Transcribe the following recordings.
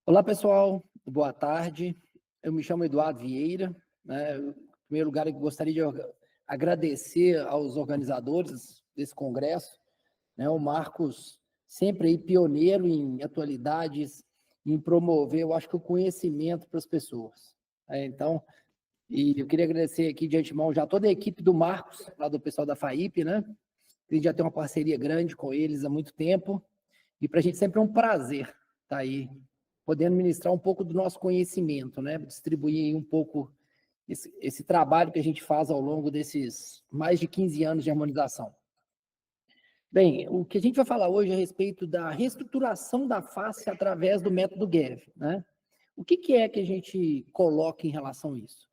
Olá, pessoal. Boa tarde. Eu me chamo Eduardo Vieira, né? Em primeiro lugar, eu gostaria de agradecer aos organizadores desse congresso, né? O Marcos, sempre aí pioneiro em atualidades, em promover, eu acho que o conhecimento para as pessoas. Então, e eu queria agradecer aqui de antemão já toda a equipe do Marcos, lá do pessoal da FAIP, né? A gente já tem uma parceria grande com eles há muito tempo, e para a gente sempre é um prazer estar aí, podendo ministrar um pouco do nosso conhecimento, né? Distribuir um pouco esse trabalho que a gente faz ao longo desses mais de 15 anos de harmonização. Bem, o que a gente vai falar hoje é a respeito da reestruturação da face através do método GAV, né? O que é que a gente coloca em relação a isso?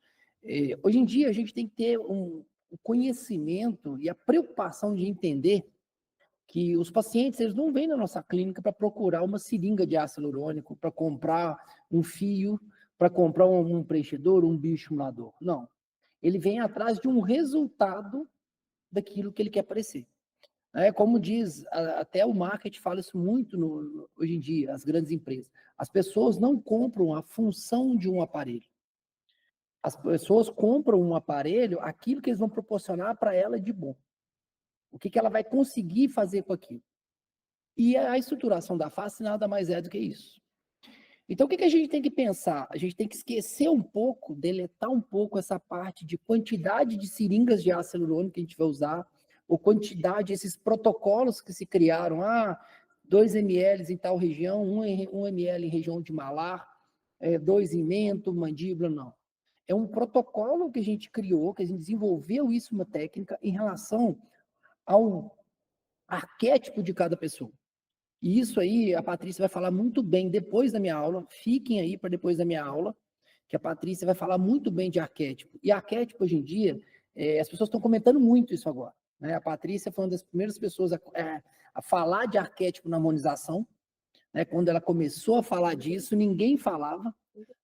Hoje em dia, a gente tem que ter um conhecimento e a preocupação de entender que os pacientes eles não vêm na nossa clínica para procurar uma seringa de ácido hialurônico, para comprar um fio, para comprar um preenchedor, um bioestimulador. Não. Ele vem atrás de um resultado daquilo que ele quer parecer. Como diz, até o marketing fala isso muito hoje em dia, as grandes empresas. As pessoas não compram a função de um aparelho. As pessoas compram um aparelho, aquilo que eles vão proporcionar para ela de bom. O que ela vai conseguir fazer com aquilo. E a estruturação da face nada mais é do que isso. Então, o que a gente tem que pensar? A gente tem que esquecer um pouco, deletar um pouco essa parte de quantidade de seringas de ácido hialurônico que a gente vai usar, ou quantidade, esses protocolos que se criaram, 2 ml em tal região, 1 ml em região de malar, 2 em mento, mandíbula, não. É um protocolo que a gente criou, que a gente desenvolveu isso, uma técnica, em relação ao arquétipo de cada pessoa. E isso aí a Patrícia vai falar muito bem depois da minha aula. Fiquem aí para depois da minha aula, que a Patrícia vai falar muito bem de arquétipo. E arquétipo, hoje em dia, as pessoas estão comentando muito isso agora. Né? A Patrícia foi uma das primeiras pessoas a falar de arquétipo na harmonização. Né? Quando ela começou a falar disso, ninguém falava.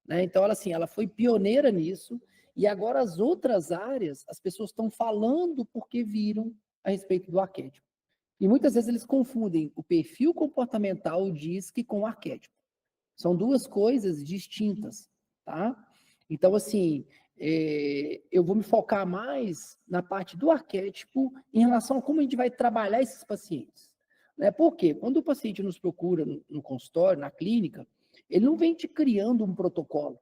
Né? Então, ela foi pioneira nisso. E agora as outras áreas, as pessoas estão falando porque viram a respeito do arquétipo. E muitas vezes eles confundem o perfil comportamental DISC com o arquétipo. São duas coisas distintas, tá? Então, assim, eu vou me focar mais na parte do arquétipo em relação a como a gente vai trabalhar esses pacientes. Né? Por quê? Quando o paciente nos procura no consultório, na clínica, ele não vem te criando um protocolo.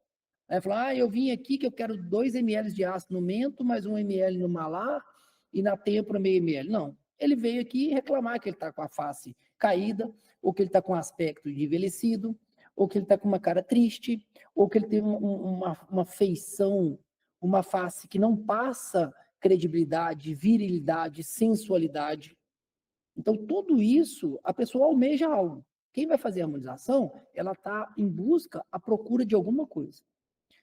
Fala, eu vim aqui que eu quero 2 ml de ácido no mento, mais 1 ml no malar e na têmpora meio ml. Não. Ele veio aqui reclamar que ele está com a face caída, ou que ele está com aspecto de envelhecido, ou que ele está com uma cara triste, ou que ele tem uma feição, uma face que não passa credibilidade, virilidade, sensualidade. Então, tudo isso, a pessoa almeja algo. Quem vai fazer a harmonização, ela está em busca, à procura de alguma coisa.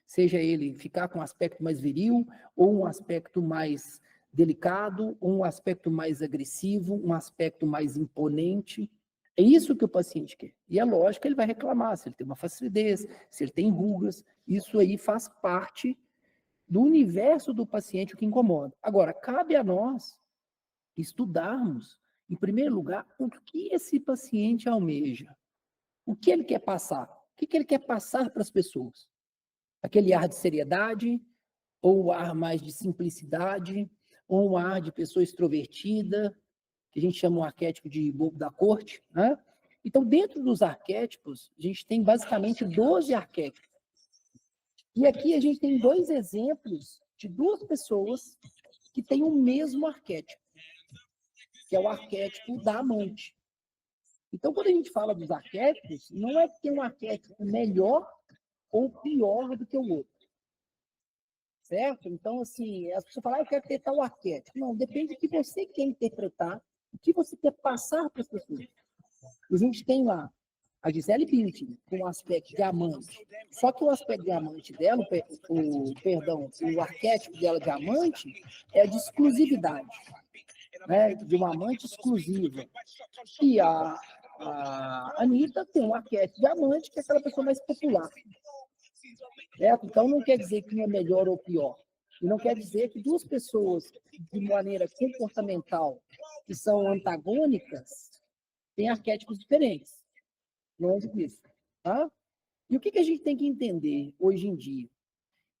Seja ele ficar com um aspecto mais viril, ou um aspecto mais delicado, ou um aspecto mais agressivo, um aspecto mais imponente. É isso que o paciente quer. E é lógico que ele vai reclamar, se ele tem uma flacidez, se ele tem rugas, isso aí faz parte do universo do paciente, o que incomoda. Agora, cabe a nós estudarmos, em primeiro lugar, o que esse paciente almeja. O que ele quer passar? O que ele quer passar para as pessoas? Aquele ar de seriedade, ou um ar mais de simplicidade, ou um ar de pessoa extrovertida, que a gente chama um arquétipo de bobo da corte, né? Então, dentro dos arquétipos, a gente tem basicamente 12 arquétipos. E aqui a gente tem 2 exemplos de 2 pessoas que têm o mesmo arquétipo, que é o arquétipo da amante. Então, quando a gente fala dos arquétipos, não é que tem um arquétipo melhor ou pior do que o outro. Certo? Então, assim, as pessoas falam, eu quero ter tal arquétipo. Não, depende do que você quer interpretar, o que você quer passar para as pessoas. A gente tem lá a Gisele Bündchen, com o aspecto de amante. Só que o aspecto de amante dela, o arquétipo dela de amante é de exclusividade, né? De uma amante exclusiva. E a Anitta tem um arquétipo de amante, que é aquela pessoa mais popular. Certo? Então, não quer dizer que um é melhor ou pior. E não quer dizer que 2 pessoas, de maneira comportamental, que são antagônicas, têm arquétipos diferentes. Longe disso. Tá? E o que a gente tem que entender hoje em dia?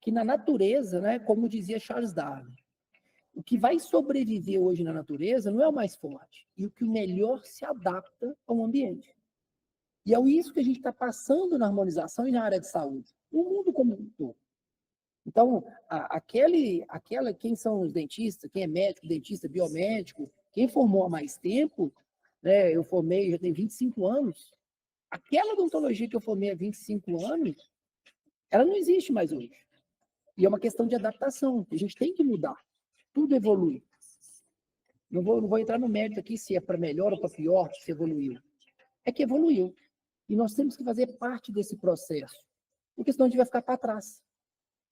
Que na natureza, né, como dizia Charles Darwin, o que vai sobreviver hoje na natureza não é o mais forte, e o que melhor se adapta ao ambiente. E é isso que a gente está passando na harmonização e na área de saúde, no mundo como um todo. Então, quem são os dentistas, quem é médico, dentista, biomédico, quem formou há mais tempo, né, eu formei, já tem 25 anos, aquela odontologia que eu formei há 25 anos, ela não existe mais hoje. E é uma questão de adaptação, a gente tem que mudar, tudo evolui. Não vou entrar no mérito aqui se é para melhor ou para pior, se evoluiu. É que evoluiu. E nós temos que fazer parte desse processo, porque senão a gente vai ficar para trás.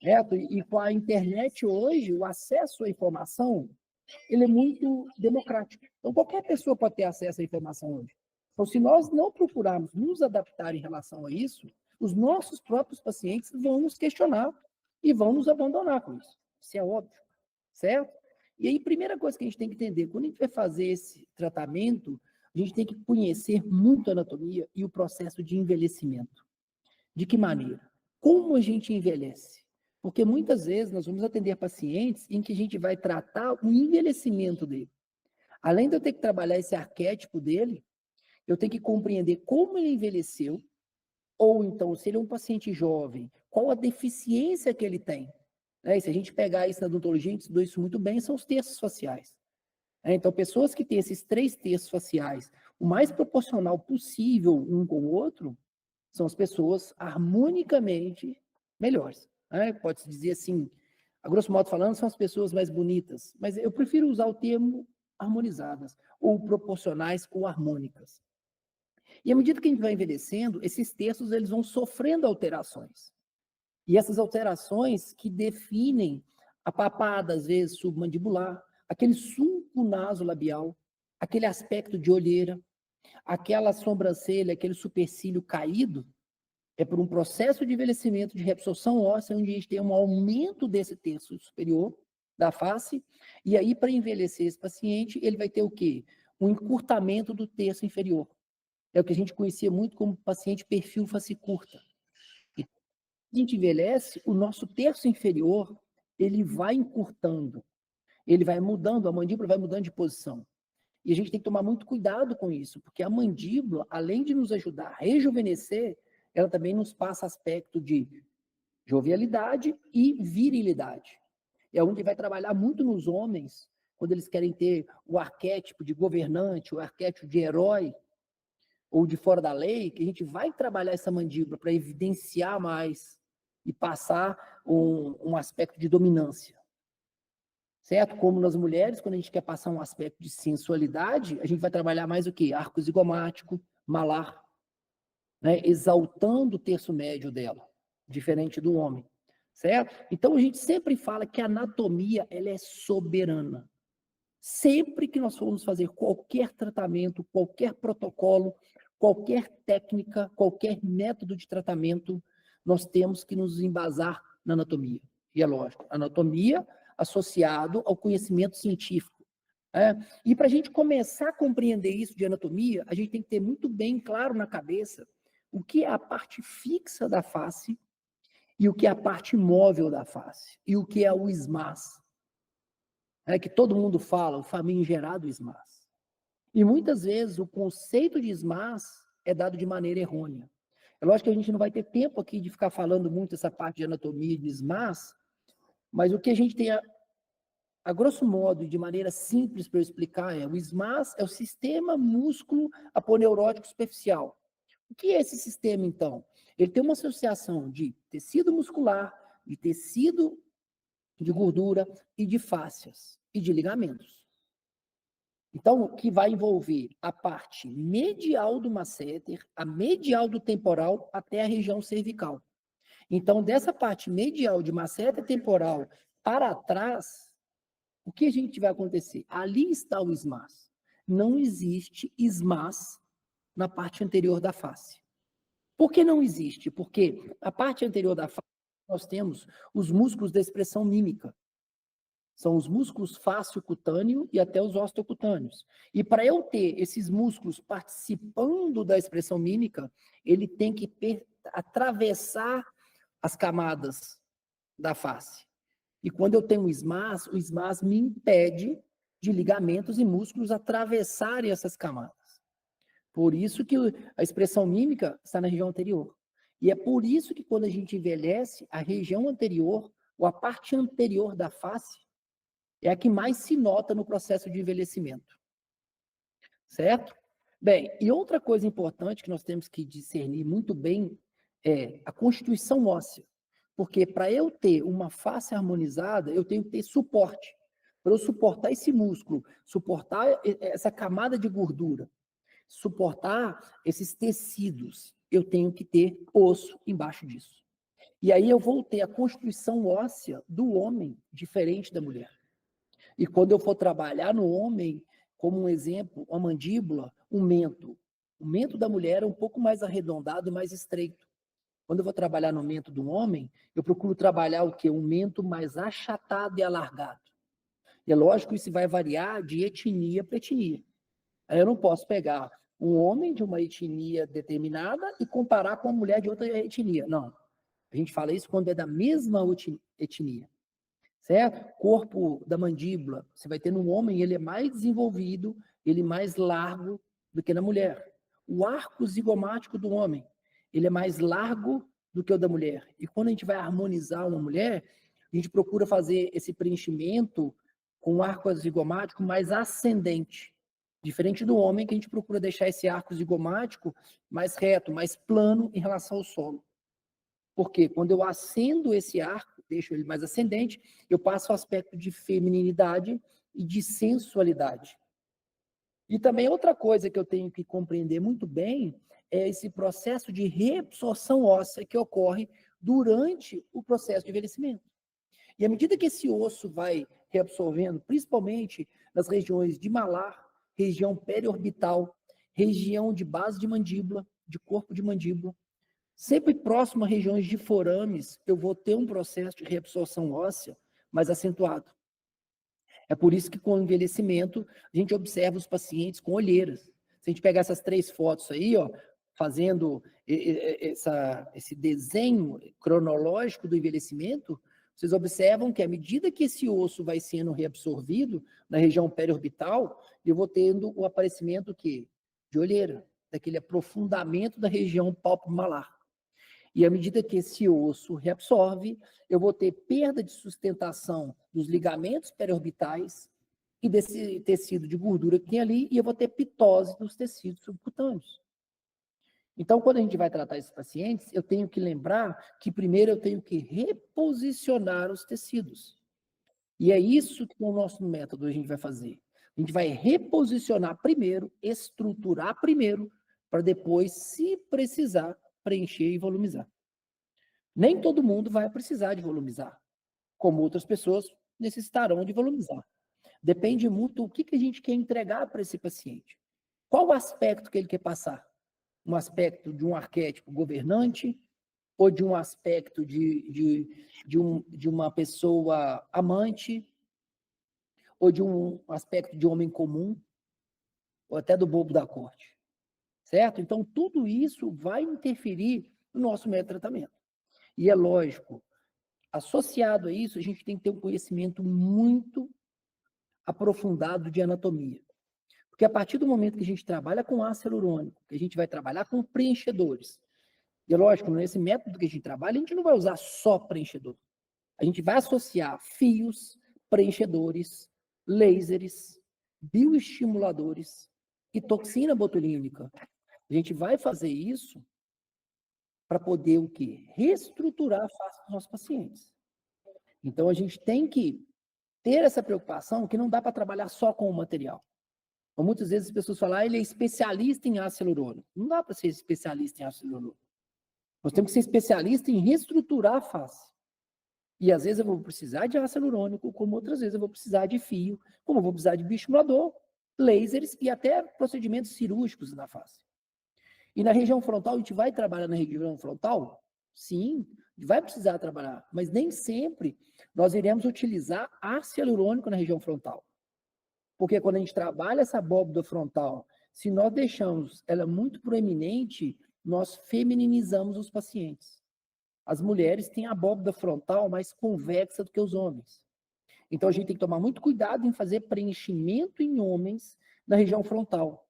Certo? E com a internet hoje, o acesso à informação, ele é muito democrático. Então, qualquer pessoa pode ter acesso à informação hoje. Então, se nós não procurarmos nos adaptar em relação a isso, os nossos próprios pacientes vão nos questionar e vão nos abandonar com isso. Isso é óbvio, certo? E aí, primeira coisa que a gente tem que entender, quando a gente vai fazer esse tratamento, a gente tem que conhecer muito a anatomia e o processo de envelhecimento. De que maneira? Como a gente envelhece? Porque muitas vezes nós vamos atender pacientes em que a gente vai tratar o envelhecimento dele. Além de eu ter que trabalhar esse arquétipo dele, eu tenho que compreender como ele envelheceu, ou então, se ele é um paciente jovem, qual a deficiência que ele tem. E se a gente pegar isso na odontologia, a gente estudou isso muito bem, são os terços faciais. Então, pessoas que têm esses 3 terços faciais, o mais proporcional possível um com o outro, são as pessoas harmonicamente melhores. Pode-se dizer assim, a grosso modo falando, são as pessoas mais bonitas, mas eu prefiro usar o termo harmonizadas, ou proporcionais ou harmônicas. E à medida que a gente vai envelhecendo, esses terços eles vão sofrendo alterações. E essas alterações que definem a papada, às vezes, submandibular, aquele sulco nasolabial, aquele aspecto de olheira, aquela sobrancelha, aquele supercílio caído, é por um processo de envelhecimento de reabsorção óssea, onde a gente tem um aumento desse terço superior da face, e aí para envelhecer esse paciente, ele vai ter o quê? Um encurtamento do terço inferior. É o que a gente conhecia muito como paciente perfil face curta. E a gente envelhece, o nosso terço inferior, ele vai encurtando, ele vai mudando, a mandíbula vai mudando de posição. E a gente tem que tomar muito cuidado com isso, porque a mandíbula, além de nos ajudar a rejuvenescer, ela também nos passa aspecto de jovialidade e virilidade. É onde vai trabalhar muito nos homens, quando eles querem ter o arquétipo de governante, o arquétipo de herói, ou de fora da lei, que a gente vai trabalhar essa mandíbula para evidenciar mais e passar um aspecto de dominância. Certo? Como nas mulheres, quando a gente quer passar um aspecto de sensualidade, a gente vai trabalhar mais o quê? Arco zigomático, malar, né? Exaltando o terço médio dela, diferente do homem, certo? Então a gente sempre fala que a anatomia ela é soberana. Sempre que nós formos fazer qualquer tratamento, qualquer protocolo, qualquer técnica, qualquer método de tratamento, nós temos que nos embasar na anatomia. E é lógico, anatomia associado ao conhecimento científico. E para a gente começar a compreender isso de anatomia, a gente tem que ter muito bem claro na cabeça o que é a parte fixa da face e o que é a parte móvel da face, e o que é o SMAS. Que todo mundo fala, o famigerado SMAS. E muitas vezes o conceito de SMAS é dado de maneira errônea. É lógico que a gente não vai ter tempo aqui de ficar falando muito essa parte de anatomia de SMAS, mas o que a gente tem a grosso modo, de maneira simples para eu explicar, o SMAS é o sistema músculo aponeurótico superficial. O que é esse sistema, então? Ele tem uma associação de tecido muscular, de tecido de gordura e de fáscias e de ligamentos. Então, o que vai envolver a parte medial do masseter, a medial do temporal até a região cervical. Então, dessa parte medial de masseter temporal para trás, o que a gente vai acontecer? Ali está o SMAS. Não existe SMAS na parte anterior da face. Por que não existe? Porque a parte anterior da face, nós temos os músculos da expressão mímica. São os músculos fácio-cutâneo e até os osteocutâneos. E para eu ter esses músculos participando da expressão mímica, ele tem que atravessar as camadas da face. E quando eu tenho o SMAS me impede de ligamentos e músculos atravessarem essas camadas. Por isso que a expressão mímica está na região anterior. E é por isso que quando a gente envelhece, a região anterior, ou a parte anterior da face, é a que mais se nota no processo de envelhecimento. Certo? Bem, e outra coisa importante que nós temos que discernir muito bem é a constituição óssea. Porque para eu ter uma face harmonizada, eu tenho que ter suporte. Para eu suportar esse músculo, suportar essa camada de gordura, suportar esses tecidos, eu tenho que ter osso embaixo disso. E aí eu vou ter a constituição óssea do homem diferente da mulher. E quando eu for trabalhar no homem, como um exemplo, a mandíbula, o mento. O mento da mulher é um pouco mais arredondado e mais estreito. Quando eu vou trabalhar no mento do homem, eu procuro trabalhar o quê? Um mento mais achatado e alargado. E é lógico que isso vai variar de etnia para etnia. Aí eu não posso pegar um homem de uma etnia determinada e comparar com uma mulher de outra etnia. Não. A gente fala isso quando é da mesma etnia. Certo? Corpo da mandíbula, você vai ter no homem, ele é mais desenvolvido, ele é mais largo do que na mulher. O arco zigomático do homem, ele é mais largo do que o da mulher. E quando a gente vai harmonizar uma mulher, a gente procura fazer esse preenchimento com um arco zigomático mais ascendente. Diferente do homem, que a gente procura deixar esse arco zigomático mais reto, mais plano em relação ao solo. Porque quando eu acendo esse arco, deixo ele mais ascendente, eu passo o aspecto de feminilidade e de sensualidade. E também outra coisa que eu tenho que compreender muito bem é esse processo de reabsorção óssea que ocorre durante o processo de envelhecimento. E à medida que esse osso vai reabsorvendo, principalmente nas regiões de malar, região periorbital, região de base de mandíbula, de corpo de mandíbula, sempre próximo a regiões de forames, eu vou ter um processo de reabsorção óssea mais acentuado. É por isso que com o envelhecimento, a gente observa os pacientes com olheiras. Se a gente pegar essas 3 fotos aí, ó, fazendo esse desenho cronológico do envelhecimento, vocês observam que à medida que esse osso vai sendo reabsorvido na região periorbital, eu vou tendo o aparecimento que de olheira, daquele aprofundamento da região pálpebro-malar. E à medida que esse osso reabsorve, eu vou ter perda de sustentação dos ligamentos periorbitais e desse tecido de gordura que tem ali, e eu vou ter pitose dos tecidos subcutâneos. Então, quando a gente vai tratar esses pacientes, eu tenho que lembrar que primeiro eu tenho que reposicionar os tecidos. E é isso que o nosso método a gente vai fazer. A gente vai reposicionar primeiro, estruturar primeiro, para depois, se precisar, preencher e volumizar. Nem todo mundo vai precisar de volumizar, como outras pessoas necessitarão de volumizar. Depende muito do que a gente quer entregar para esse paciente. Qual o aspecto que ele quer passar? Um aspecto de um arquétipo governante ou de um aspecto de uma pessoa amante ou de um aspecto de homem comum ou até do bobo da corte, certo? Então, tudo isso vai interferir no nosso método de tratamento. E é lógico, associado a isso, a gente tem que ter um conhecimento muito aprofundado de anatomia. Porque a partir do momento que a gente trabalha com ácido hialurônico, que a gente vai trabalhar com preenchedores, e é lógico, nesse método que a gente trabalha, a gente não vai usar só preenchedor. A gente vai associar fios, preenchedores, lasers, bioestimuladores e toxina botulínica. A gente vai fazer isso para poder o quê? Reestruturar a face dos nossos pacientes. Então, a gente tem que ter essa preocupação que não dá para trabalhar só com o material. Então, muitas vezes as pessoas falam, ele é especialista em ácido hialurônico. Não dá para ser especialista em ácido hialurônico. Nós temos que ser especialista em reestruturar a face. E às vezes eu vou precisar de ácido hialurônico, como outras vezes eu vou precisar de fio, como eu vou precisar de bioestimulador, lasers e até procedimentos cirúrgicos na face. E na região frontal, a gente vai trabalhar na região frontal? Sim, vai precisar trabalhar, mas nem sempre nós iremos utilizar ácido hialurônico na região frontal. Porque quando a gente trabalha essa abóbora frontal, se nós deixamos ela muito proeminente, nós feminilizamos os pacientes. As mulheres têm a abóbada frontal mais convexa do que os homens. Então, a gente tem que tomar muito cuidado em fazer preenchimento em homens na região frontal,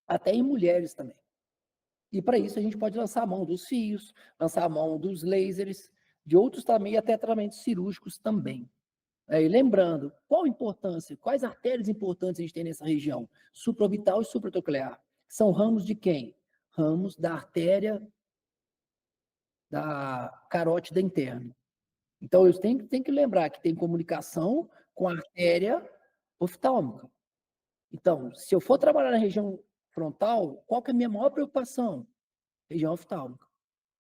até em mulheres também. E para isso, a gente pode lançar a mão dos fios, lançar a mão dos lasers, de outros também, até tratamentos cirúrgicos também. E lembrando, qual a importância, quais artérias importantes a gente tem nessa região? Supraorbital e supratronclear. São ramos de quem? Ramos da artéria da carótida interna. Então, eu tenho que lembrar que tem comunicação com a artéria oftálmica. Então, se eu for trabalhar na região frontal, qual que é a minha maior preocupação? Região oftálmica.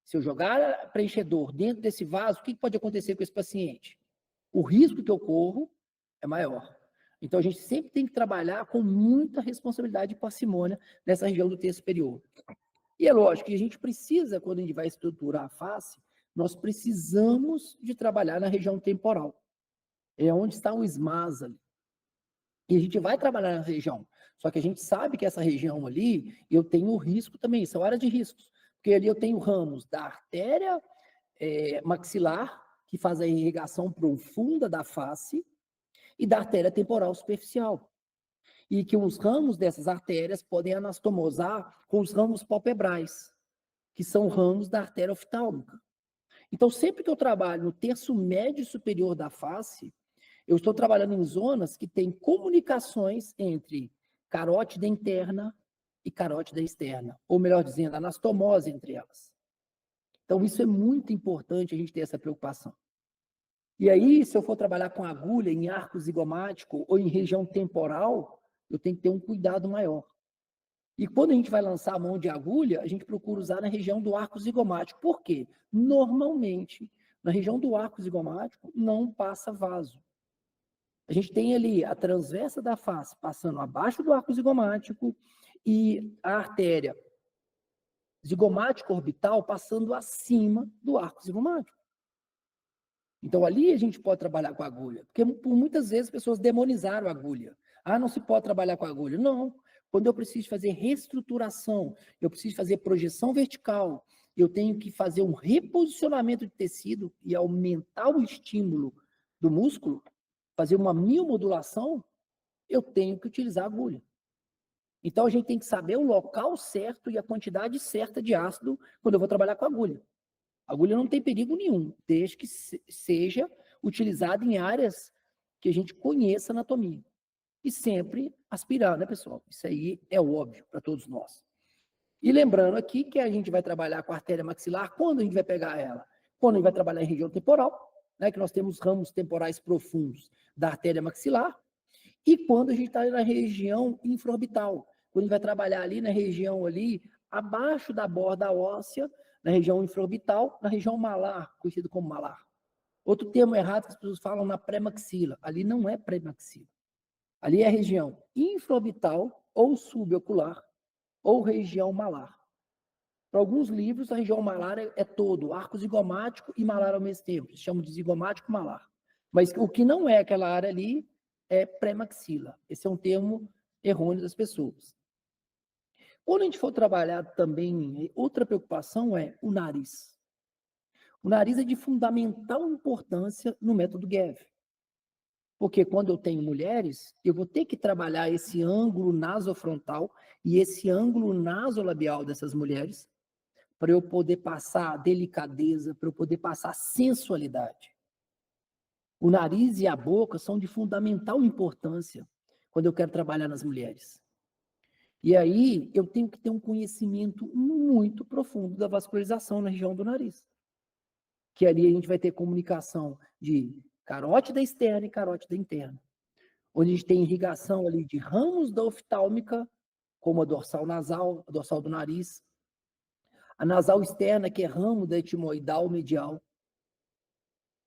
Se eu jogar preenchedor dentro desse vaso, o que pode acontecer com esse paciente? O risco que eu corro é maior. Então, a gente sempre tem que trabalhar com muita responsabilidade e parcimônia nessa região do terço superior. E é lógico que a gente precisa, quando a gente vai estruturar a face, nós precisamos de trabalhar na região temporal. É onde está o SMAS ali. E a gente vai trabalhar na região. Só que a gente sabe que essa região ali, eu tenho o risco também, são áreas de riscos. Porque ali eu tenho ramos da artéria maxilar, que faz a irrigação profunda da face, e da artéria temporal superficial. E que os ramos dessas artérias podem anastomosar com os ramos palpebrais, que são ramos da artéria oftálmica. Então, sempre que eu trabalho no terço médio superior da face, eu estou trabalhando em zonas que têm comunicações entre carótida interna e carótida externa, ou melhor dizendo, anastomose entre elas. Então, isso é muito importante a gente ter essa preocupação. E aí, se eu for trabalhar com agulha em arco zigomático ou em região temporal, eu tenho que ter um cuidado maior. E quando a gente vai lançar a mão de agulha, a gente procura usar na região do arco zigomático. Por quê? Normalmente, na região do arco zigomático, não passa vaso. A gente tem ali a transversa da face passando abaixo do arco zigomático e a artéria zigomático orbital passando acima do arco zigomático. Então, ali a gente pode trabalhar com a agulha, porque por muitas vezes as pessoas demonizaram a agulha. Ah, não se pode trabalhar com a agulha. Não. Quando eu preciso fazer reestruturação, eu preciso fazer projeção vertical, eu tenho que fazer um reposicionamento de tecido e aumentar o estímulo do músculo, fazer uma miomodulação, eu tenho que utilizar a agulha. Então, a gente tem que saber o local certo e a quantidade certa de ácido quando eu vou trabalhar com a agulha. A agulha não tem perigo nenhum, desde que seja utilizada em áreas que a gente conheça a anatomia. E sempre aspirar, né, pessoal? Isso aí é óbvio para todos nós. E lembrando aqui que a gente vai trabalhar com a artéria maxilar, quando a gente vai pegar ela? Quando a gente vai trabalhar em região temporal, né, que nós temos ramos temporais profundos da artéria maxilar, e quando a gente está na região infraorbital, quando a gente vai trabalhar ali na região ali, abaixo da borda óssea, na região infraorbital, na região malar, conhecido como malar. Outro termo errado que as pessoas falam na pré-maxila, ali não é pré-maxila. Ali é a região infraorbital ou subocular, ou região malar. Para alguns livros, a região malar é todo, arco zigomático e malar ao mesmo tempo. Eles chamam de zigomático malar. Mas o que não é aquela área ali é pré-maxila. Esse é um termo errôneo das pessoas. Quando a gente for trabalhar também, outra preocupação é o nariz. O nariz é de fundamental importância no método GAV. Porque quando eu tenho mulheres, eu vou ter que trabalhar esse ângulo nasofrontal e esse ângulo nasolabial dessas mulheres para eu poder passar delicadeza, para eu poder passar sensualidade. O nariz e a boca são de fundamental importância quando eu quero trabalhar nas mulheres. E aí eu tenho que ter um conhecimento muito profundo da vascularização na região do nariz. Que ali a gente vai ter comunicação de carótida externa e carótida interna. Onde a gente tem irrigação ali de ramos da oftálmica, como a dorsal nasal, a dorsal do nariz. A nasal externa, que é ramo da etimoidal medial.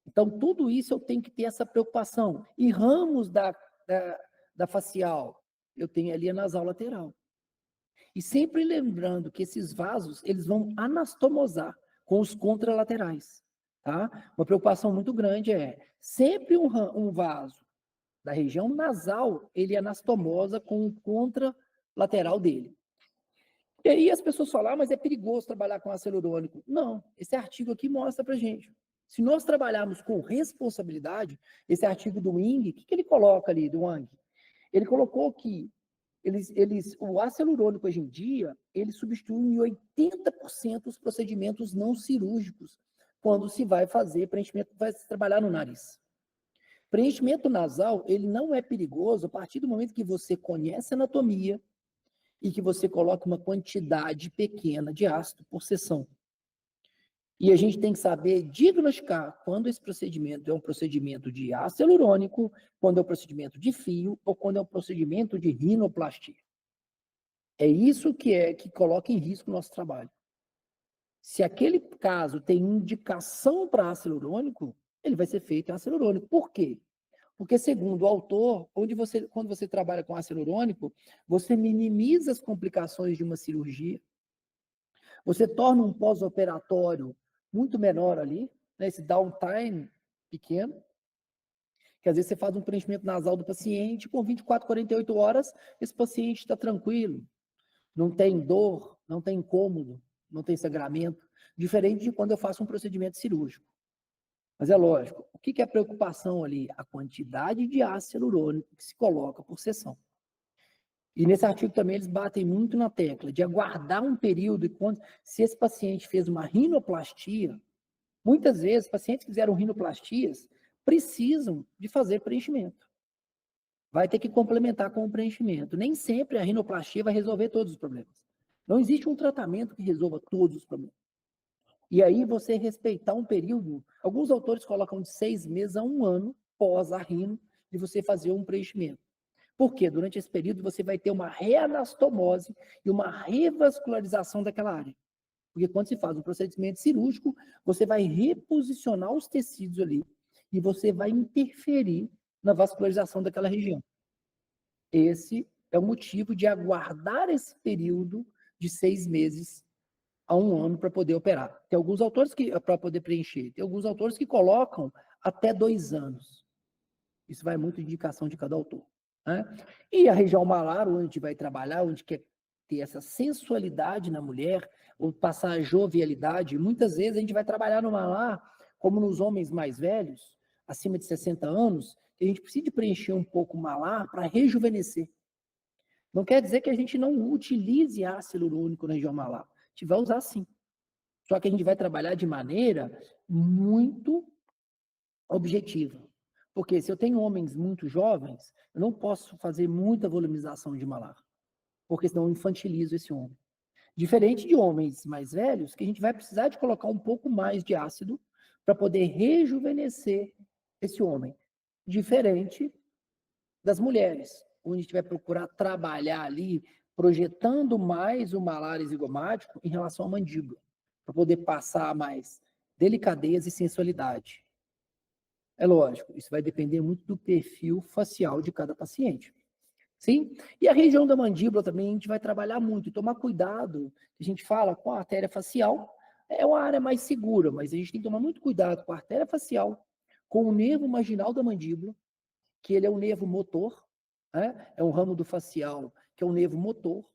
Então, tudo isso eu tenho que ter essa preocupação. E ramos da facial, eu tenho ali a nasal lateral. E sempre lembrando que esses vasos, eles vão anastomosar com os contralaterais, tá? Uma preocupação muito grande é, sempre um vaso da região nasal, ele anastomosa com o contralateral dele. E aí as pessoas falam, mas é perigoso trabalhar com ácido hialurônico. Não, esse artigo aqui mostra pra gente. Se nós trabalharmos com responsabilidade, esse artigo do Wing, o que ele coloca ali, do Wang? Ele colocou que o ácido hialurônico hoje em dia, ele substitui em 80% os procedimentos não cirúrgicos quando se vai fazer preenchimento, vai se trabalhar no nariz. Preenchimento nasal, ele não é perigoso a partir do momento que você conhece a anatomia e que você coloca uma quantidade pequena de ácido por sessão. E a gente tem que saber diagnosticar quando esse procedimento é um procedimento de ácido hialurônico, quando é um procedimento de fio ou quando é um procedimento de rinoplastia. É isso que coloca em risco o nosso trabalho. Se aquele caso tem indicação para ácido hialurônico, ele vai ser feito em ácido hialurônico. Por quê? Porque, segundo o autor, quando você trabalha com ácido hialurônico, você minimiza as complicações de uma cirurgia, você torna um pós-operatório muito menor ali, né, esse downtime pequeno, que às vezes você faz um preenchimento nasal do paciente, com 24, 48 horas, esse paciente está tranquilo, não tem dor, não tem incômodo, não tem sangramento, diferente de quando eu faço um procedimento cirúrgico. Mas é lógico, o que é a preocupação ali? A quantidade de ácido hialurônico que se coloca por sessão. E nesse artigo também eles batem muito na tecla de aguardar um período e quando, se esse paciente fez uma rinoplastia, muitas vezes pacientes que fizeram rinoplastias precisam de fazer preenchimento. Vai ter que complementar com o preenchimento. Nem sempre a rinoplastia vai resolver todos os problemas. Não existe um tratamento que resolva todos os problemas. E aí você respeitar um período, alguns autores colocam de 6 meses a 1 ano pós a rino, de você fazer um preenchimento. Por quê? Durante esse período você vai ter uma reanastomose e uma revascularização daquela área. Porque quando se faz um procedimento cirúrgico, você vai reposicionar os tecidos ali e você vai interferir na vascularização daquela região. Esse é o motivo de aguardar esse período de 6 meses a 1 ano para poder operar. Tem alguns autores que, para poder preencher, tem alguns autores que colocam até 2 anos. Isso vai muito de indicação de cada autor. Né? E a região malar, onde a gente vai trabalhar, onde quer ter essa sensualidade na mulher, ou passar a jovialidade, muitas vezes a gente vai trabalhar no malar, como nos homens mais velhos, acima de 60 anos, que a gente precisa preencher um pouco o malar para rejuvenescer. Não quer dizer que a gente não utilize ácido hialurônico na região malar. A gente vai usar sim. Só que a gente vai trabalhar de maneira muito objetiva. Porque se eu tenho homens muito jovens, eu não posso fazer muita volumização de malar, porque senão eu infantilizo esse homem. Diferente de homens mais velhos, que a gente vai precisar de colocar um pouco mais de ácido para poder rejuvenescer esse homem. Diferente das mulheres, onde a gente vai procurar trabalhar ali, projetando mais o malar zigomático em relação à mandíbula, para poder passar mais delicadeza e sensualidade. É lógico, isso vai depender muito do perfil facial de cada paciente. Sim? E a região da mandíbula também a gente vai trabalhar muito e tomar cuidado. A gente fala com a artéria facial, é uma área mais segura, mas a gente tem que tomar muito cuidado com a artéria facial, com o nervo marginal da mandíbula, que ele é um nervo motor, né? É um ramo do facial que é um nervo motor,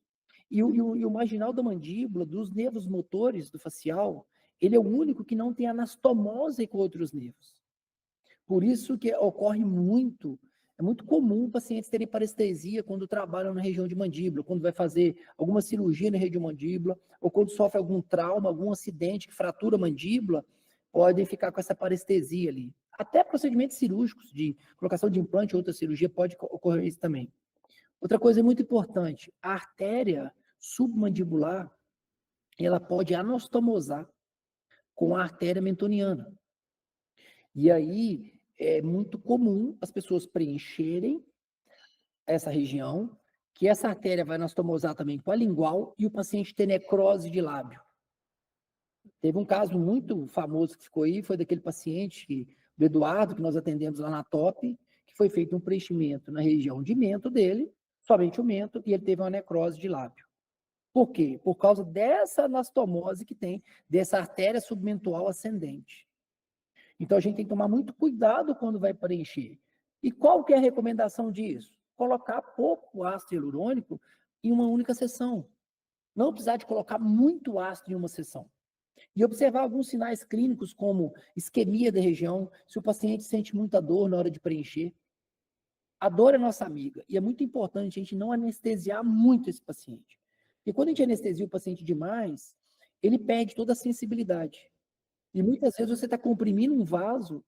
e o marginal da mandíbula, dos nervos motores do facial, ele é o único que não tem anastomose com outros nervos. Por isso que ocorre muito, é muito comum pacientes terem parestesia quando trabalham na região de mandíbula, quando vai fazer alguma cirurgia na região de mandíbula, ou quando sofre algum trauma, algum acidente que fratura a mandíbula, podem ficar com essa parestesia ali. Até procedimentos cirúrgicos de colocação de implante ou outra cirurgia pode ocorrer isso também. Outra coisa muito importante, a artéria submandibular, ela pode anastomosar com a artéria mentoniana. E aí é muito comum as pessoas preencherem essa região, que essa artéria vai anastomosar também com a lingual e o paciente ter necrose de lábio. Teve um caso muito famoso que ficou aí, foi daquele paciente, do Eduardo, que nós atendemos lá na TOP, que foi feito um preenchimento na região de mento dele, somente o mento, e ele teve uma necrose de lábio. Por quê? Por causa dessa anastomose que tem, dessa artéria submentual ascendente. Então a gente tem que tomar muito cuidado quando vai preencher. E qual que é a recomendação disso? Colocar pouco ácido hialurônico em uma única sessão. não precisar de colocar muito ácido em uma sessão. E observar alguns sinais clínicos, como isquemia da região, se o paciente sente muita dor na hora de preencher. A dor é nossa amiga, e é muito importante a gente não anestesiar muito esse paciente. Porque quando a gente anestesia o paciente demais, ele perde toda a sensibilidade. E muitas vezes você está comprimindo um vaso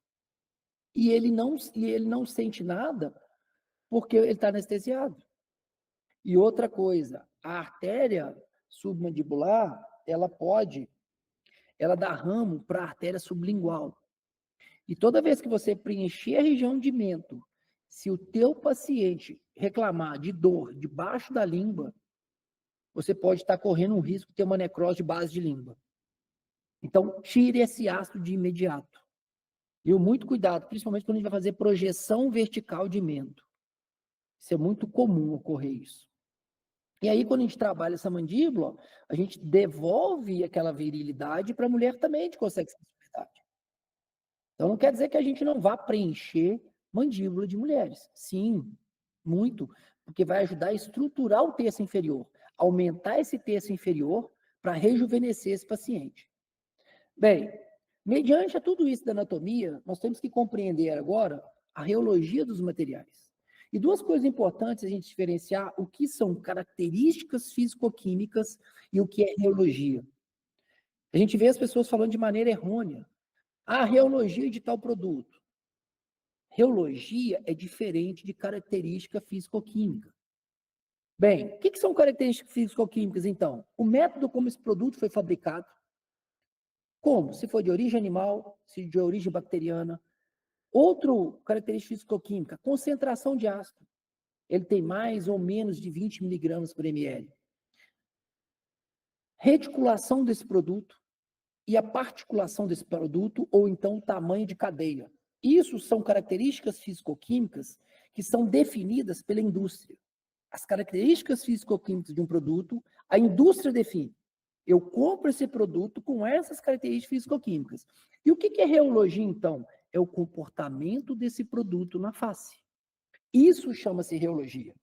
e ele não sente nada porque ele está anestesiado. E outra coisa, a artéria submandibular, ela dá ramo para a artéria sublingual. E toda vez que você preencher a região de mento, se o teu paciente reclamar de dor debaixo da língua, você pode estar correndo um risco de ter uma necrose de base de língua. Então, tire esse ácido de imediato. E muito cuidado, principalmente quando a gente vai fazer projeção vertical de mento. Isso é muito comum ocorrer isso. E aí, quando a gente trabalha essa mandíbula, a gente devolve aquela virilidade para a mulher também, a gente consegue sensibilidade. Então, não quer dizer que a gente não vá preencher mandíbula de mulheres. Sim, muito, porque vai ajudar a estruturar o terço inferior, aumentar esse terço inferior para rejuvenescer esse paciente. Bem, mediante a tudo isso da anatomia, nós temos que compreender agora a reologia dos materiais. E duas coisas importantes a gente diferenciar o que são características físico-químicas e o que é reologia. A gente vê as pessoas falando de maneira errônea. Ah, reologia de tal produto. Reologia é diferente de característica físico-química. Bem, o que são características físico-químicas, então? O método como esse produto foi fabricado, como? Se for de origem animal, se de origem bacteriana. Outro característica físico-química, concentração de ácido. Ele tem mais ou menos de 20 miligramas por ml. Reticulação desse produto e a particulação desse produto, ou então o tamanho de cadeia. Isso são características físico-químicas que são definidas pela indústria. As características físico-químicas de um produto, a indústria define. Eu compro esse produto com essas características físico-químicas. E o que é reologia, então? É o comportamento desse produto na face. Isso chama-se reologia.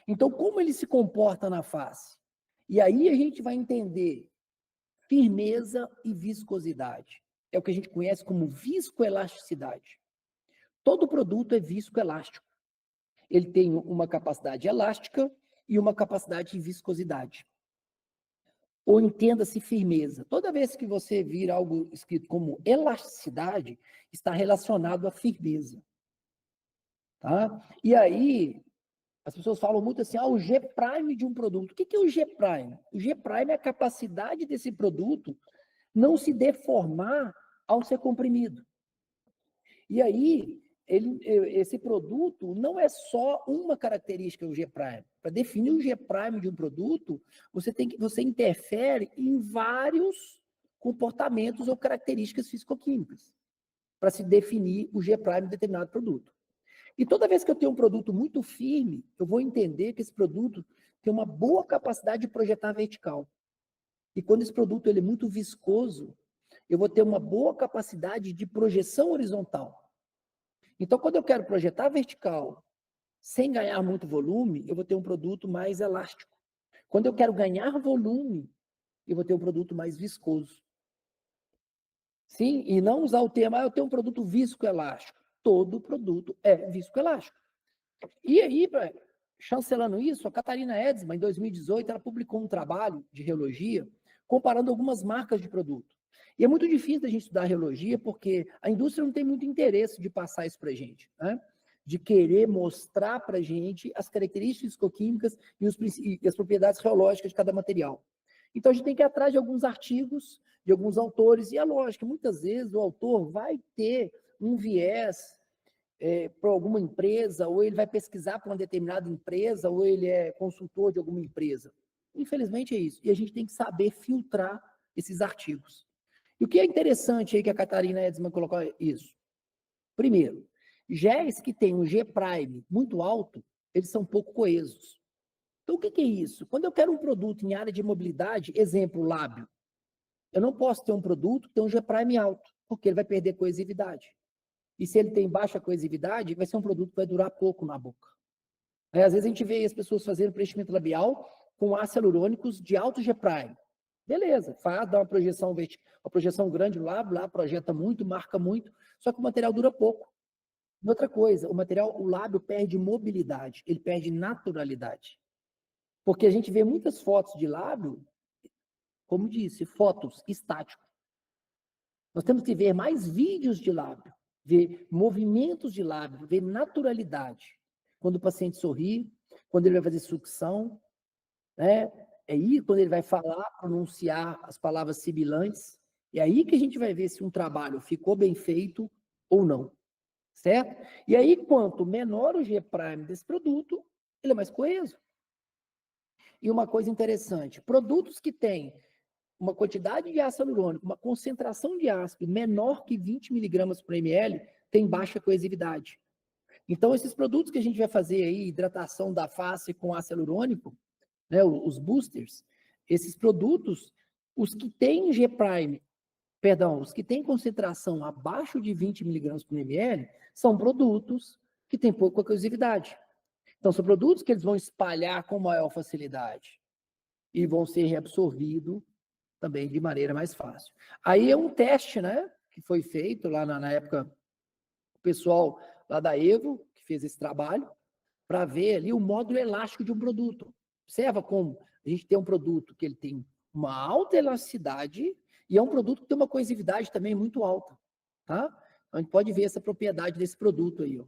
Então, como ele se comporta na face? E aí a gente vai entender firmeza e viscosidade. É o que a gente conhece como viscoelasticidade. Todo produto é viscoelástico. Ele tem uma capacidade elástica e uma capacidade de viscosidade. Ou entenda-se firmeza. Toda vez que você vir algo escrito como elasticidade, está relacionado à firmeza. Tá? E aí, as pessoas falam muito assim, o G' de um produto. O que é o G'? O G' é a capacidade desse produto não se deformar ao ser comprimido. E aí, esse produto não é só uma característica, o G'. Para definir o G' de um produto, você interfere em vários comportamentos ou características físico-químicas para se definir o G' de determinado produto. E toda vez que eu tenho um produto muito firme, eu vou entender que esse produto tem uma boa capacidade de projetar vertical. E quando esse produto ele é muito viscoso, eu vou ter uma boa capacidade de projeção horizontal. Então, quando eu quero projetar vertical sem ganhar muito volume, eu vou ter um produto mais elástico. Quando eu quero ganhar volume, eu vou ter um produto mais viscoso. Sim, e não usar o termo, eu tenho um produto viscoelástico. Todo produto é viscoelástico. E aí, chancelando isso, a Catarina Edsma, em 2018, ela publicou um trabalho de reologia comparando algumas marcas de produto. E é muito difícil a gente estudar reologia porque a indústria não tem muito interesse de passar isso para a gente, né? De querer mostrar para a gente as características físico-químicas e as propriedades reológicas de cada material. Então, a gente tem que ir atrás de alguns artigos, de alguns autores, e é lógico, muitas vezes o autor vai ter um viés para alguma empresa, ou ele vai pesquisar para uma determinada empresa, ou ele é consultor de alguma empresa. Infelizmente é isso. E a gente tem que saber filtrar esses artigos. E o que é interessante aí que a Catarina Edsman colocou isso? Primeiro, géis que têm um G' muito alto, eles são pouco coesos. Então, o que é isso? Quando eu quero um produto em área de mobilidade, exemplo, lábio, eu não posso ter um produto que tem um G' alto, porque ele vai perder coesividade. E se ele tem baixa coesividade, vai ser um produto que vai durar pouco na boca. Aí, às vezes a gente vê as pessoas fazendo preenchimento labial com ácidos hialurônicos de alto G'. Beleza, faz, dá uma projeção uma projeção grande lá projeta muito, marca muito, só que o material dura pouco. E outra coisa, o lábio perde mobilidade, ele perde naturalidade. Porque a gente vê muitas fotos de lábio, como disse, fotos estáticas. Nós temos que ver mais vídeos de lábio, ver movimentos de lábio, ver naturalidade. Quando o paciente sorri, quando ele vai fazer sucção, né? É aí quando ele vai falar, pronunciar as palavras sibilantes, é aí que a gente vai ver se um trabalho ficou bem feito ou não, certo? E aí, quanto menor o G' desse produto, ele é mais coeso. E uma coisa interessante, produtos que têm uma quantidade de ácido hialurônico, uma concentração de ácido menor que 20 miligramas por ml, tem baixa coesividade. Então, esses produtos que a gente vai fazer aí, hidratação da face com ácido hialurônico, né, os boosters, esses produtos, os que têm os que têm concentração abaixo de 20 miligramas por ml, são produtos que têm pouca coesividade. Então, são produtos que eles vão espalhar com maior facilidade e vão ser reabsorvidos também de maneira mais fácil. Aí é um teste, né, que foi feito lá na época, o pessoal lá da Evo, que fez esse trabalho, para ver ali o módulo elástico de um produto. Observa como a gente tem um produto que ele tem uma alta elasticidade e é um produto que tem uma coesividade também muito alta, tá? A gente pode ver essa propriedade desse produto aí, ó.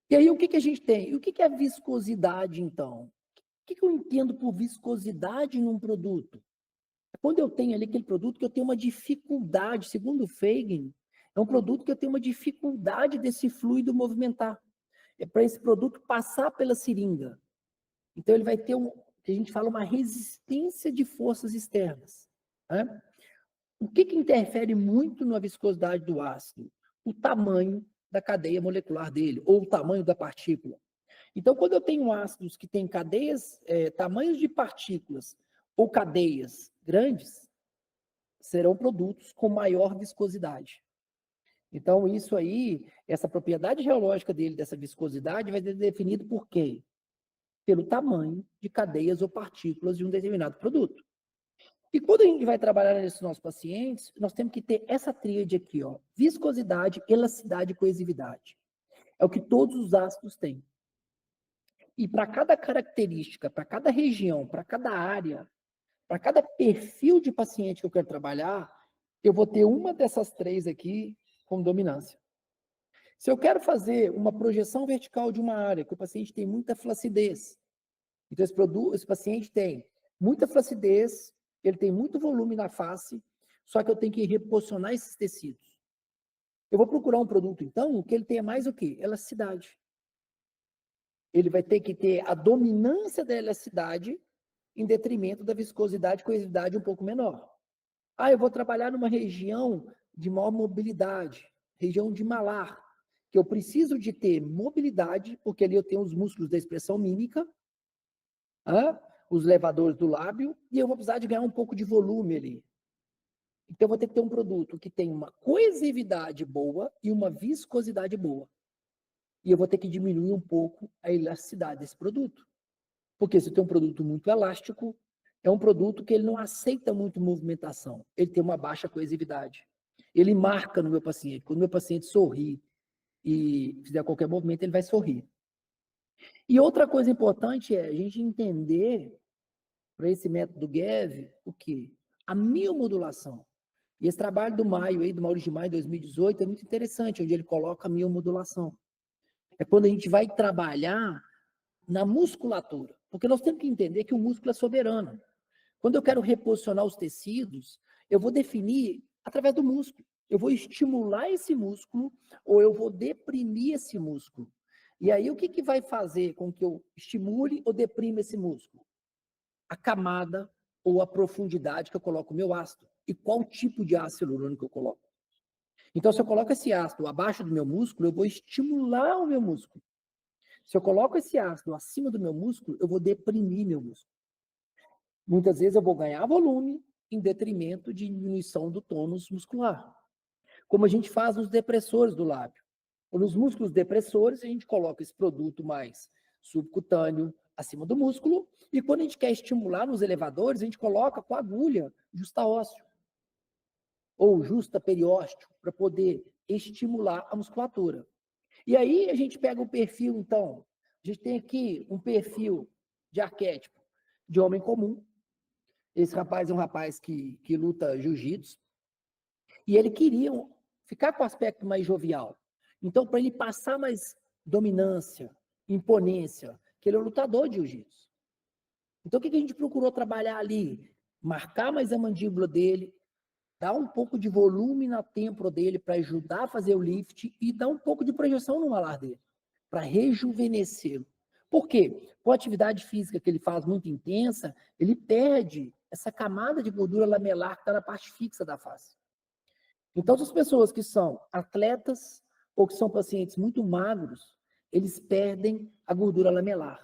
E aí, o que que a gente tem? E o que que é viscosidade, então? O que que eu entendo por viscosidade num produto? Quando eu tenho ali aquele produto que eu tenho uma dificuldade, segundo o Feigen, é um produto que eu tenho uma dificuldade desse fluido movimentar. É para esse produto passar pela seringa. Então, ele vai ter que a gente fala, uma resistência de forças externas. Né? O que que interfere muito na viscosidade do ácido? O tamanho da cadeia molecular dele, ou o tamanho da partícula. Então, quando eu tenho ácidos que têm tamanhos de partículas ou cadeias grandes, serão produtos com maior viscosidade. Então, isso aí, essa propriedade geológica dele, dessa viscosidade, vai ser definido por quê? Pelo tamanho de cadeias ou partículas de um determinado produto. E quando a gente vai trabalhar nesses nossos pacientes, nós temos que ter essa tríade aqui, ó, viscosidade, elasticidade e coesividade. É o que todos os ácidos têm. E para cada característica, para cada região, para cada área, para cada perfil de paciente que eu quero trabalhar, eu vou ter uma dessas três aqui como dominância. Se eu quero fazer uma projeção vertical de uma área que o paciente tem muita flacidez, então esse paciente tem muita flacidez, ele tem muito volume na face, só que eu tenho que reposicionar esses tecidos. Eu vou procurar um produto, então, que ele tenha mais o quê? Elasticidade. Ele vai ter que ter a dominância da elasticidade em detrimento da viscosidade e coesividade um pouco menor. Ah, eu vou trabalhar numa região de maior mobilidade, região de malar, que eu preciso de ter mobilidade, porque ali eu tenho os músculos da expressão mímica, os levadores do lábio, e eu vou precisar de ganhar um pouco de volume ali. Então, eu vou ter que ter um produto que tem uma coesividade boa e uma viscosidade boa. E eu vou ter que diminuir um pouco a elasticidade desse produto. Porque se eu tenho um produto muito elástico, é um produto que ele não aceita muito movimentação. Ele tem uma baixa coesividade. Ele marca no meu paciente. Quando o meu paciente sorri e fizer qualquer movimento, ele vai sorrir. E outra coisa importante é a gente entender, para esse método GEV, o quê? A miomodulação. E esse trabalho do Maurício de Maio, 2018, é muito interessante, onde ele coloca a miomodulação. É quando a gente vai trabalhar na musculatura. Porque nós temos que entender que o músculo é soberano. Quando eu quero reposicionar os tecidos, eu vou definir através do músculo. Eu vou estimular esse músculo ou eu vou deprimir esse músculo. E aí, o que que vai fazer com que eu estimule ou deprima esse músculo? A camada ou a profundidade que eu coloco o meu ácido. E qual tipo de ácido hialurônico eu coloco. Então, se eu coloco esse ácido abaixo do meu músculo, eu vou estimular o meu músculo. Se eu coloco esse ácido acima do meu músculo, eu vou deprimir meu músculo. Muitas vezes eu vou ganhar volume em detrimento de diminuição do tônus muscular. Como a gente faz nos depressores do lábio. Nos músculos depressores, a gente coloca esse produto mais subcutâneo, acima do músculo, e quando a gente quer estimular nos elevadores, a gente coloca com agulha justa-ósseo ou justa-periósteo para poder estimular a musculatura. E aí a gente pega o perfil, então, a gente tem aqui um perfil de arquétipo de homem comum. Esse rapaz é um rapaz que luta jiu-jitsu, e ele queria ficar com o aspecto mais jovial. Então, para ele passar mais dominância, imponência, que ele é um lutador de jiu-jitsu. Então, o que a gente procurou trabalhar ali? Marcar mais a mandíbula dele, dar um pouco de volume na têmpora dele para ajudar a fazer o lift e dar um pouco de projeção no malar dele, para rejuvenescê-lo. Por quê? Com a atividade física que ele faz muito intensa, ele perde essa camada de gordura lamelar que está na parte fixa da face. Então, as pessoas que são atletas ou que são pacientes muito magros, eles perdem a gordura lamelar.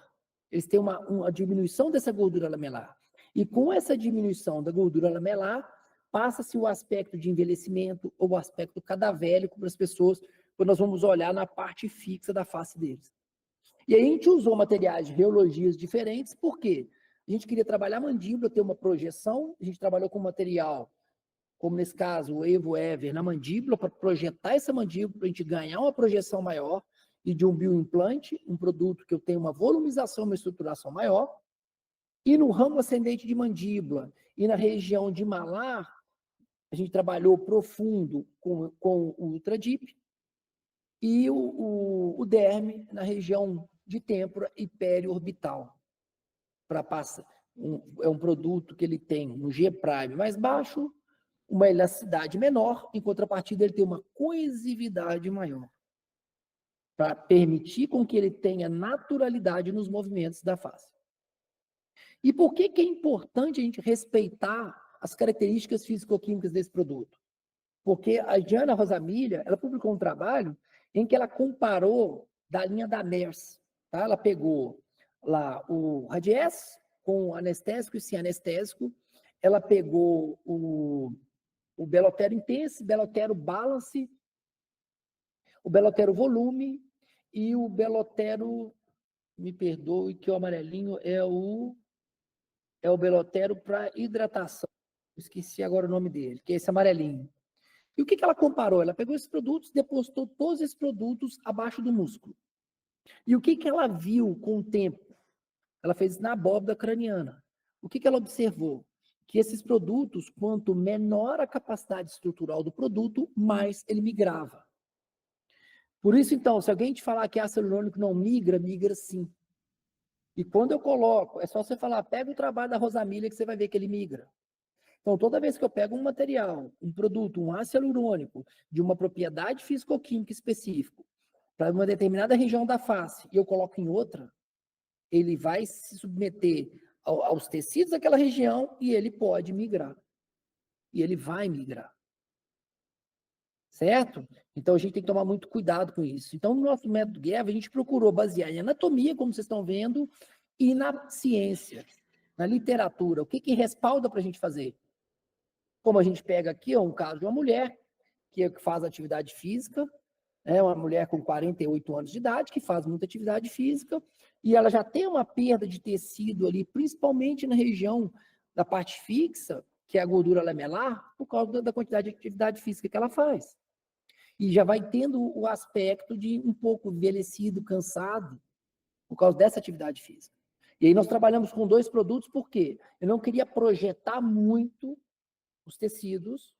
Eles têm uma diminuição dessa gordura lamelar. E com essa diminuição da gordura lamelar, passa-se o aspecto de envelhecimento ou o aspecto cadavélico para as pessoas, quando nós vamos olhar na parte fixa da face deles. E aí a gente usou materiais de reologias diferentes, por quê? A gente queria trabalhar a mandíbula, ter uma projeção, a gente trabalhou com material como nesse caso o Evo Ever, na mandíbula, para projetar essa mandíbula, para a gente ganhar uma projeção maior, e de um bioimplante, um produto que eu tenho uma volumização, uma estruturação maior, e no ramo ascendente de mandíbula, e na região de malar, a gente trabalhou profundo com o Ultra Deep, e o derme na região de têmpora e periorbital, para passar. É um produto que ele tem um G' mais baixo, uma elasticidade menor, em contrapartida ele tem uma coesividade maior, para permitir com que ele tenha naturalidade nos movimentos da face. E por que é importante a gente respeitar as características físico-químicas desse produto? Porque a Diana Rosamilha, ela publicou um trabalho em que ela comparou da linha da MERS, tá? Ela pegou lá o Radies com anestésico e sem anestésico, ela pegou o Belotero Intense, Belotero Balance, o Belotero Volume e o Belotero, me perdoe que o amarelinho é o Belotero para hidratação. Esqueci agora o nome dele, que é esse amarelinho. E o que ela comparou? Ela pegou esses produtos, depositou todos esses produtos abaixo do músculo. E o que ela viu com o tempo? Ela fez na abóbora craniana. O que ela observou? Que esses produtos, quanto menor a capacidade estrutural do produto, mais ele migrava. Por isso, então, se alguém te falar que ácido hialurônico não migra, migra sim. E quando eu coloco, é só você falar, pega o trabalho da Rosamilha que você vai ver que ele migra. Então, toda vez que eu pego um material, um produto, um ácido hialurônico, de uma propriedade físico-química específica, para uma determinada região da face, e eu coloco em outra, ele vai se submeter aos tecidos daquela região e ele pode migrar. E ele vai migrar. Certo? Então, a gente tem que tomar muito cuidado com isso. Então, no nosso método Guerra, a gente procurou basear em anatomia, como vocês estão vendo, e na ciência, na literatura. O que respalda para a gente fazer? Como a gente pega aqui, um caso de uma mulher que faz atividade física, uma mulher com 48 anos de idade, que faz muita atividade física, e ela já tem uma perda de tecido ali, principalmente na região da parte fixa, que é a gordura lamelar, por causa da quantidade de atividade física que ela faz. E já vai tendo o aspecto de um pouco envelhecido, cansado, por causa dessa atividade física. E aí nós trabalhamos com 2 produtos, por quê? Eu não queria projetar muito os tecidos,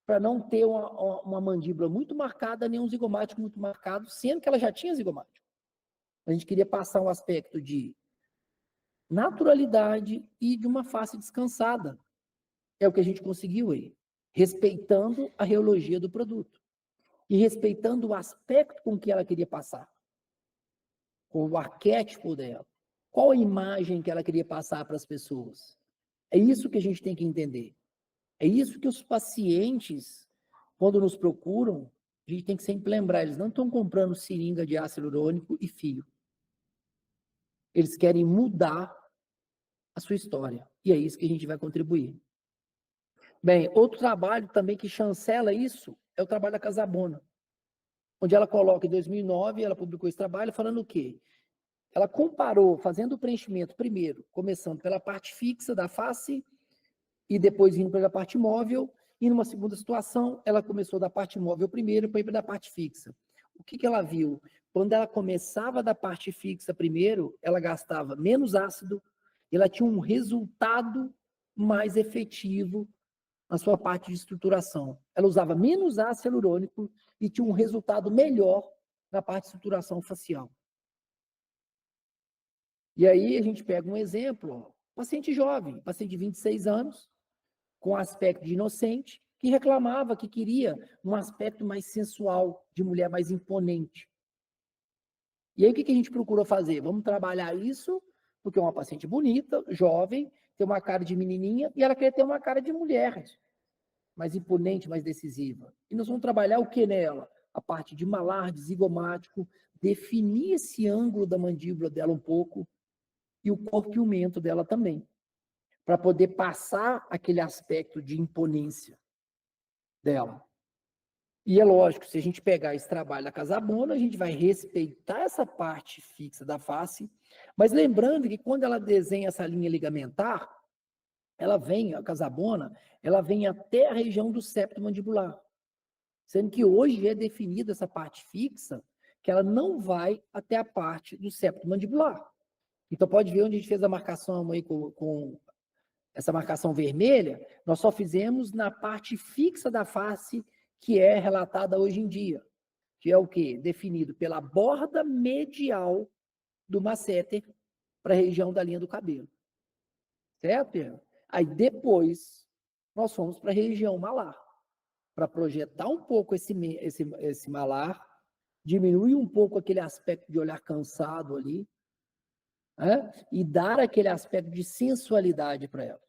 para não ter uma mandíbula muito marcada, nem um zigomático muito marcado, sendo que ela já tinha zigomático. A gente queria passar um aspecto de naturalidade e de uma face descansada. É o que a gente conseguiu aí, respeitando a reologia do produto e respeitando o aspecto com que ela queria passar, com o arquétipo dela. Qual a imagem que ela queria passar para as pessoas? É isso que a gente tem que entender. É isso que os pacientes, quando nos procuram, a gente tem que sempre lembrar, eles não estão comprando seringa de ácido hialurônico e fio. Eles querem mudar a sua história. E é isso que a gente vai contribuir. Bem, outro trabalho também que chancela isso é o trabalho da Casabona, onde ela coloca, em 2009, ela publicou esse trabalho falando o quê? ela comparou, fazendo o preenchimento primeiro, começando pela parte fixa da face e depois indo pela parte móvel, e numa segunda situação, ela começou da parte móvel primeiro para ir para a parte fixa. O que ela viu? Quando ela começava da parte fixa primeiro, ela gastava menos ácido, ela tinha um resultado mais efetivo na sua parte de estruturação. Ela usava menos ácido hialurônico e tinha um resultado melhor na parte de estruturação facial. E aí a gente pega um exemplo, ó, paciente jovem, paciente de 26 anos, com aspecto de inocente, que reclamava que queria um aspecto mais sensual, de mulher mais imponente. E aí o que a gente procurou fazer? Vamos trabalhar isso, porque é uma paciente bonita, jovem, tem uma cara de menininha, e ela quer ter uma cara de mulher, mais imponente, mais decisiva. E nós vamos trabalhar o que nela? A parte de malar, de zigomático, definir esse ângulo da mandíbula dela um pouco, e o corpo e o mento dela também, para poder passar aquele aspecto de imponência dela. E é lógico, se a gente pegar esse trabalho da Casabona, a gente vai respeitar essa parte fixa da face, mas lembrando que quando ela desenha essa linha ligamentar, ela vem, a Casabona, ela vem até a região do septo mandibular, sendo que hoje é definida essa parte fixa, que ela não vai até a parte do septo mandibular. Então pode ver onde a gente fez a marcação aí com essa marcação vermelha, nós só fizemos na parte fixa da face que é relatada hoje em dia, que é o quê? Definido pela borda medial do masseter para a região da linha do cabelo. Certo, Pedro? Aí depois nós fomos para a região malar, para projetar um pouco esse malar, diminuir um pouco aquele aspecto de olhar cansado ali, né? E dar aquele aspecto de sensualidade para ela.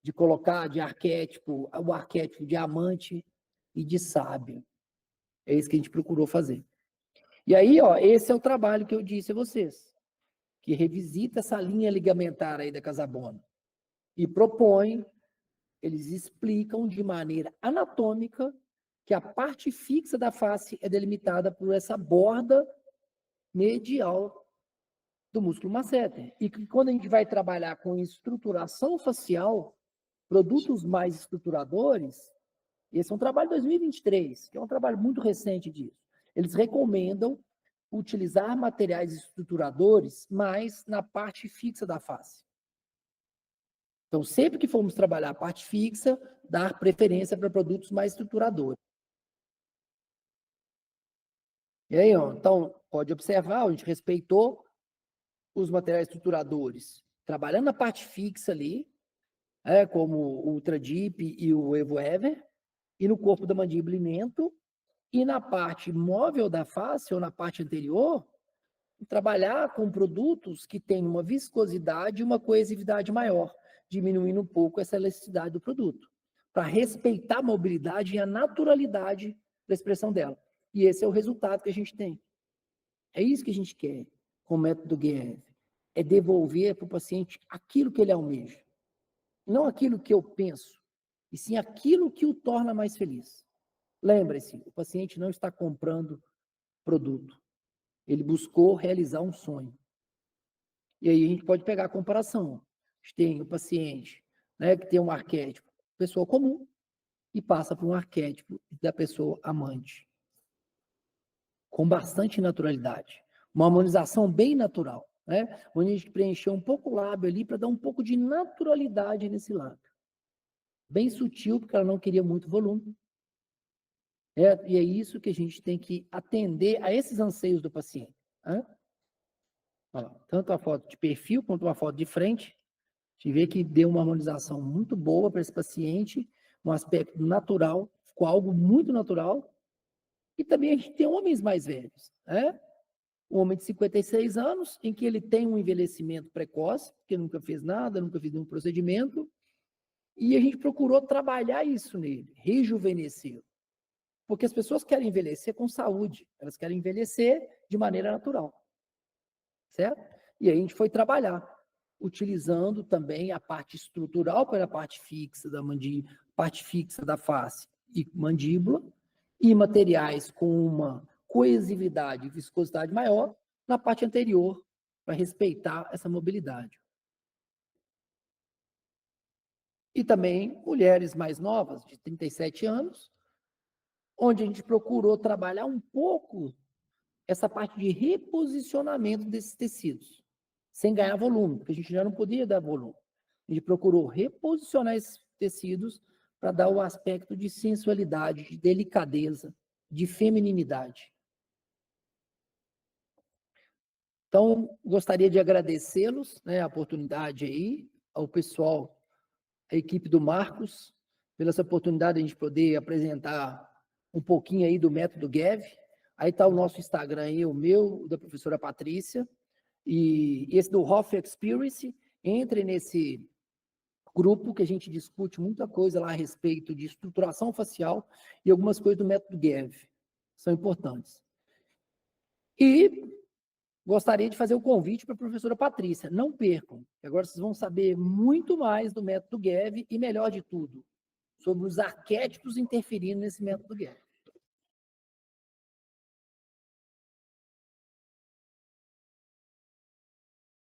De colocar de arquétipo, o arquétipo de amante e de sábio. É isso que a gente procurou fazer. E aí, ó, esse é o trabalho que eu disse a vocês, que revisita essa linha ligamentar aí da Casabona e propõe, eles explicam de maneira anatômica que a parte fixa da face é delimitada por essa borda medial do músculo masseter. E que quando a gente vai trabalhar com estruturação facial, produtos mais estruturadores, esse é um trabalho de 2023, que é um trabalho muito recente disso. Eles recomendam utilizar materiais estruturadores mais na parte fixa da face. Então, sempre que formos trabalhar a parte fixa, dar preferência para produtos mais estruturadores. E aí, ó, então, pode observar, a gente respeitou os materiais estruturadores, trabalhando a parte fixa ali, como o Ultra Deep e o Evo Ever, e no corpo da mandíbula e mento, e na parte móvel da face, ou na parte anterior, trabalhar com produtos que têm uma viscosidade e uma coesividade maior, diminuindo um pouco essa elasticidade do produto, para respeitar a mobilidade e a naturalidade da expressão dela. E esse é o resultado que a gente tem. É isso que a gente quer com o método GEV. É devolver para o paciente aquilo que ele almeja. Não aquilo que eu penso, e sim aquilo que o torna mais feliz. Lembre-se, o paciente não está comprando produto. Ele buscou realizar um sonho. E aí a gente pode pegar a comparação. A gente tem o paciente, né, que tem um arquétipo, pessoa comum, e passa por um arquétipo da pessoa amante. Com bastante naturalidade. Uma harmonização bem natural, né? Onde a gente preencheu um pouco o lábio ali para dar um pouco de naturalidade nesse lábio. Bem sutil, porque ela não queria muito volume. E é isso que a gente tem que atender a esses anseios do paciente. Né? Ó, tanto a foto de perfil quanto uma foto de frente, a gente vê que deu uma harmonização muito boa para esse paciente, um aspecto natural, ficou algo muito natural. E também a gente tem homens mais velhos, né? Um homem de 56 anos, em que ele tem um envelhecimento precoce, porque nunca fez nada, nunca fez nenhum procedimento, e a gente procurou trabalhar isso nele, rejuvenescer. Porque as pessoas querem envelhecer com saúde, elas querem envelhecer de maneira natural, certo? E aí a gente foi trabalhar, utilizando também a parte estrutural para a parte fixa da mandíbula, parte fixa da face e mandíbula, e materiais com uma coesividade e viscosidade maior na parte anterior para respeitar essa mobilidade. E também mulheres mais novas, de 37 anos, onde a gente procurou trabalhar um pouco essa parte de reposicionamento desses tecidos, sem ganhar volume, porque a gente já não podia dar volume. A gente procurou reposicionar esses tecidos para dar o aspecto de sensualidade, de delicadeza, de feminilidade. Então, gostaria de agradecê-los, né, a oportunidade aí, ao pessoal, a equipe do Marcos, pela essa oportunidade de a gente poder apresentar um pouquinho aí do método GAV. Aí está o nosso Instagram aí, o meu, o da professora Patrícia, e esse do Hoff Experience. Entre nesse grupo que a gente discute muita coisa lá a respeito de estruturação facial e algumas coisas do método GAV, são importantes. E gostaria de fazer o convite para a professora Patrícia. Não percam, agora vocês vão saber muito mais do método GAV e, melhor de tudo, sobre os arquétipos interferindo nesse método GAV.